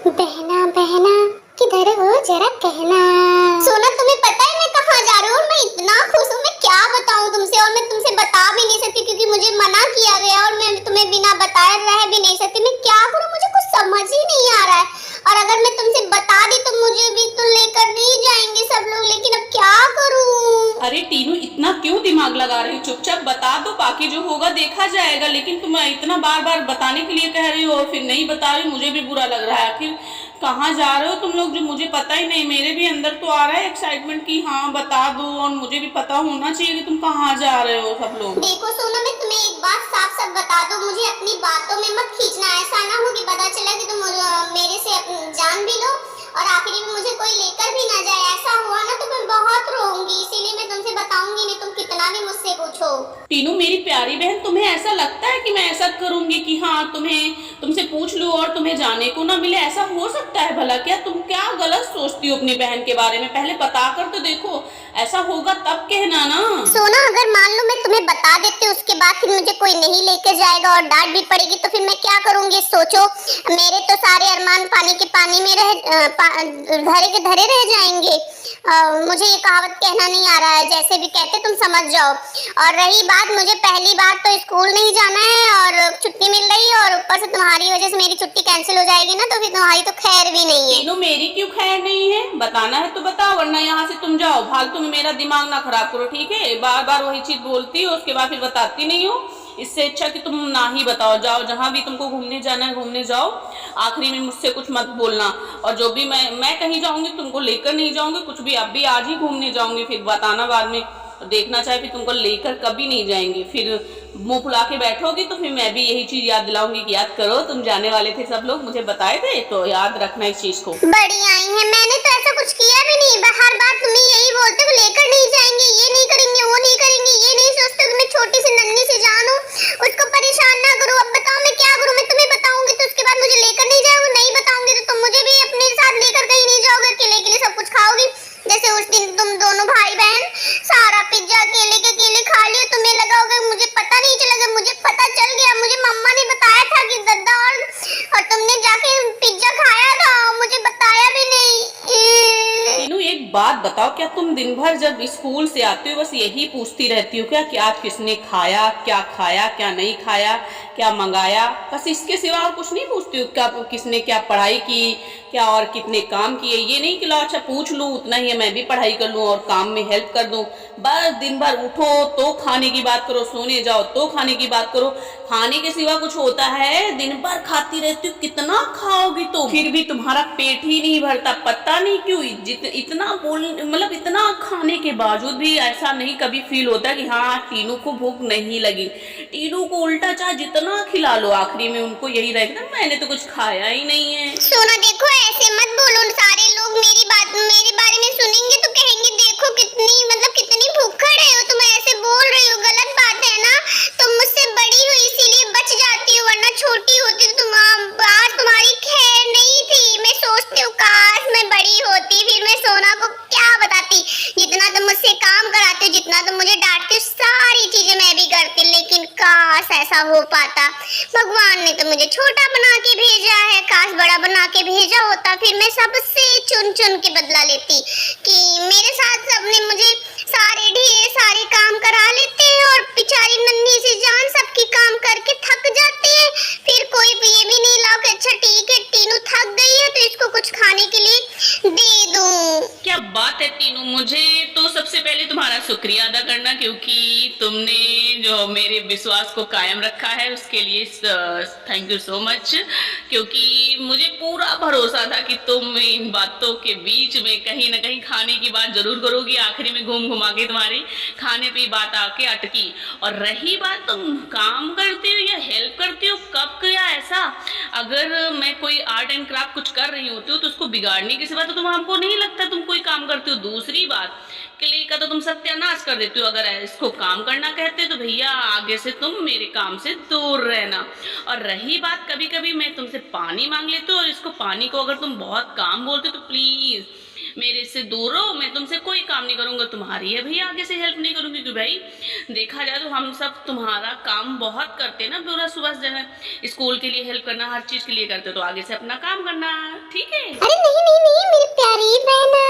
बहना बहना किधर हो जरा कहना। सोना तुम्हें पता है मैं कहाँ जा रही हूँ और मैं इतना खुश हूँ, मैं क्या बताऊँ तुमसे, और मैं तुमसे बता भी नहीं सकती क्योंकि मुझे मना किया गया और मैं तुम्हें बिना बताए रह भी नहीं सकती। मैं क्या करूँ, मुझे कुछ समझ ही नहीं आ रहा है। और अगर मैं तुमसे बता दी तो मुझे भी तो लेकर नहीं जाएंगे सब लोग, लेकिन अब क्या करूँ। अरे टीनू, इतना क्यों दिमाग लगा रही हो? चुपचाप बता दो, बाकी जो होगा देखा जाएगा। लेकिन तुम इतना बार बार बताने के लिए कह रही हो और फिर नहीं बता रही हो, मुझे भी बुरा लग रहा है। आखिर कहाँ जा रहे हो तुम लोग जो मुझे पता ही नहीं? मेरे भी अंदर तो आ रहा है एक्साइटमेंट कि हाँ बता दो, और मुझे भी पता होना चाहिए कि तुम कहाँ जा रहे हो सब लोग। देखो सोना, मैं तुम्हें एक बात साफ साफ बता दूं, मुझे अपनी बातों में मत खींचना। ऐसा ना हो कि पता चला कि तुम मेरे से जान भी लो और आखिरी में मुझे कोई लेकर भी ना जाए। ऐसा हुआ ना तो मैं बहुत रोऊंगी, इसीलिए मैं तुमसे बताऊंगी नहीं, तुम कितना भी मुझसे पूछो। टीनू मेरी प्यारी बहन, तुम्हें ऐसा लगता है कि मैं ऐसा करूंगी कि हाँ तुमसे पूछ लूं और तुम्हें जाने को ना मिले? ऐसा हो सकता है भला? क्या तुम क्या गलत सोचती हो अपनी बहन के बारे में? पहले बता कर तो देखो, ऐसा होगा तब कहना ना। सोना, अगर मान लो मैं तुम्हें बता देती हूँ उसके बाद फिर मुझे कोई नहीं लेकर जाएगा और डांट भी पड़ेगी तो फिर मैं क्या करूंगी? सोचो, मेरे तो सारे अरमान पानी के पानी में धरे के धरे रह जाएंगे। मुझे ये कहावत कहना नहीं आ रहा है, जैसे भी कहते तुम समझ जाओ। और रही बात, मुझे पहली बात तो स्कूल नहीं जाना है और छुट्टी मिल रही है, और ऊपर से तुम्हारी वजह से मेरी छुट्टी कैंसिल हो जाएगी ना, तो फिर तुम्हारी तो खैर भी नहीं है। टीनू मेरी क्यों खैर नहीं है? बताना है तो बताओ, वरना यहाँ से तुम जाओ। फालतू में मेरा दिमाग ना खराब करो, ठीक है? बार बार वही चीज बोलती हो, उसके बाद फिर बताती नहीं हो। इससे अच्छा कि तुम ना ही बताओ, जाओ जहाँ भी तुमको घूमने जाना है घूमने जाओ। आखिरी में मुझसे कुछ मत बोलना। और जो भी मैं कहीं जाऊंगी तुमको लेकर नहीं जाऊंगी, कुछ भी अब भी आज ही घूमने जाऊंगी, फिर बताना बाद में। देखना चाहे फिर तुमको लेकर कभी नहीं जाएंगे, फिर मुंह फुला के बैठोगी तो फिर मैं भी यही चीज याद दिलाऊंगी कि याद करो तुम जाने वाले थे, सब लोग मुझे बताए थे, तो याद रखना इस चीज को। बड़ी आई है, मैंने तो ऐसा कुछ किया भी नहीं। हर बार तुम यही बोलते हो लेकर नहीं जाएंगे, ये नहीं करेंगे, वो नहीं करेंगे। ये नहीं सोचते कि मैं छोटी सी नन्ही सी जान हूँ, उसको परेशान ना करूँ। अब बताओ मैं क्या करूँ? मैं तुम्हें बताऊंगी तो उसके बाद मुझे लेकर नहीं जाओगे, नहीं बताऊंगी तो तुम मुझे भी अपने साथ लेकर कहीं नहीं जाओगे, अकेले अकेले सब कुछ खाओगी। जैसे उस दिन तुम दोनों भाई बहन सारा पिज्जा अकेले के अकेले खा लियो, तुम्हें लगा होगा मुझे पता नहीं चला। मुझे पता चल गया, मुझे मम्मा ने बताया था कि दद्दा और तुमने जाके पिज्जा खाया था, मुझे बताया भी नहीं। टीनू एक बात बताओ, क्या तुम दिन भर जब स्कूल से आती हो बस यही पूछती रहती हो क्या कि आज किसने खाया, क्या नहीं खाया, क्या मंगाया? बस इसके सिवा और कुछ नहीं पूछती हो क्या? किसने क्या पढ़ाई की, क्या और कितने काम किए? ये नहीं कि लो अच्छा पूछ लूँ उतना ही, मैं भी पढ़ाई कर लूँ और काम में हेल्प कर दूँ। बस दिन भर उठो तो खाने की बात करो, सोने जाओ तो खाने की बात करो। खाने के सिवा कुछ होता है? दिन भर खाती रहती हो, कितना खाओगी तुम? फिर भी तुम्हारा पेट ही नहीं भरता, पता नहीं क्यों। इतना बोल मतलब इतना खाने के बावजूद भी ऐसा नहीं कभी फील होता कि हाँ टीनू को भूख नहीं लगी। टीनू को उल्टा चाहे जितना खिला लो, आखिरी में उनको यही रहेगा मैंने तो कुछ खाया ही नहीं है। सोना देखो, ऐसे मत बोलो। सारे लोग मेरे बारे में सुनेंगे तो कहेंगे देखो कितनी कितनी भूखड़ है हो तुम, ऐसे बोल रही हो। गलत बात है ना, तुम मुझसे बड़ी हो इसीलिए बच जाती हो, वरना छोटी होती तो आज तुम्हारी खैर नहीं थी। मैं सोचती हूँ काश मैं बड़ी होती, फिर मैं सोना को क्या बताती। जितना तुम मुझसे काम कराती हो, जितना तुम मुझे डांटती हो, सारी चीजें मैं भी करती, लेकिन काश ऐसा हो पाता। भगवान ने तो मुझे छोटा बना के भेजा है, काश बड़ा बना के भेजा होता, फिर मैं सबसे चुन चुन के बदला लेती। कि मेरे साथ सबने मुझे सारे ढेर सारे काम करा लेते हैं और बेचारी नन्ही सी जान सबकी काम करके थक जाती है। फिर कोई ये भी नहीं लाओ कि अच्छा ठीक है टीनू थक गई है तो इसको कुछ खाने के लिए दे दूं। क्या बात है टीनू, मुझे तो सबसे पहले तुम्हारा शुक्रिया अदा करना, क्योंकि तुमने जो मेरे विश्वास को कायम रखा है उसके लिए थैंक यू सो मच। क्योंकि मुझे पूरा भरोसा था कि तुम इन बातों के बीच में कहीं ना कहीं खाने की बात जरूर करोगी, आखिरी में घूम घुमा के तुम्हारी खाने पे बात आके अटकी। और रही बात तुम काम करती हो या हेल्प करती हो, कब किया ऐसा? अगर मैं कोई आर्ट एंड क्राफ्ट कुछ कर रही होती हूँ तो उसको बिगाड़ने के सिवा तो तुम हमको नहीं लगता तुम कोई काम करती हो। दूसरी बात, क्ले का तो तुम सत्यानाश कर देती हो। अगर इसको काम करना कहते तो भैया आगे से तुम मेरे काम से दूर रहना। और रही बात, कभी कभी मैं तुमसे पानी मांग लेती हूँ और इसको पानी को अगर तुम बहुत काम बोलते हो तो प्लीज मेरे से दूर रहो, मैं तुमसे कोई काम नहीं करूँगा, तुम्हारी है भैया आगे से हेल्प नहीं करूँगी। क्योंकि भाई देखा जाए तो हम सब तुम्हारा काम बहुत करते हैं ना, पूरा सुबह जो है स्कूल के लिए हेल्प करना, हर चीज़ के लिए करते, तो आगे से अपना काम करना, ठीक है। अरे नहीं नहीं नहीं मेरी प्यारी बहन,